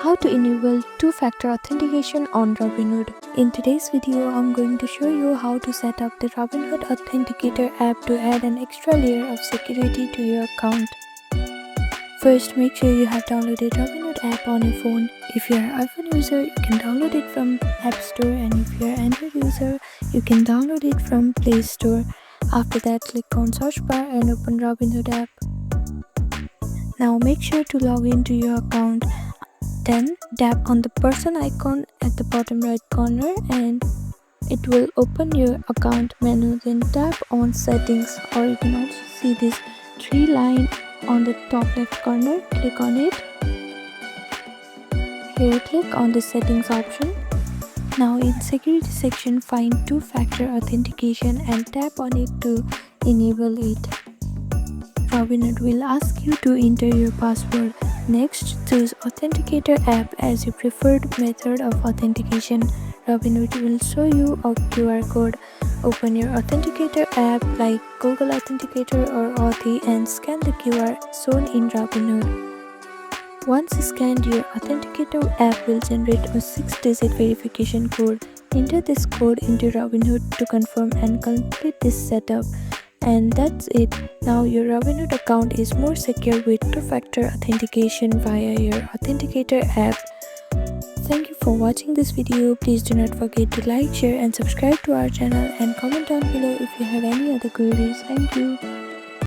How to enable two-factor authentication on Robinhood. In today's video, I'm going to show you how to set up the Robinhood Authenticator app to add an extra layer of security to your account. First, make sure you have downloaded Robinhood app on your phone. If you are an iPhone user, you can download it from App Store, and if you are an Android user, you can download it from Play Store. After that, click on search bar and open Robinhood app. Now make sure to log into your account. Then tap on the person icon at the bottom right corner and it will open your account menu. Then tap on settings, or you can also see this 3 line on the top left corner. Click on it. Here click on the settings option. Now in security section, find two-factor authentication and tap on it to enable it. Robinhood will ask you to enter your password. Next, choose Authenticator app as your preferred method of authentication. Robinhood will show you a QR code. Open your Authenticator app like Google Authenticator or Authy and scan the QR shown in Robinhood. Once scanned, your Authenticator app will generate a 6-digit verification code. Enter this code into Robinhood to confirm and complete this setup. And that's it. Now your Robinhood account is more secure with two-factor authentication via your Authenticator app. Thank you for watching this video. Please do not forget to like, share and subscribe to our channel and comment down below if you have any other queries. Thank you.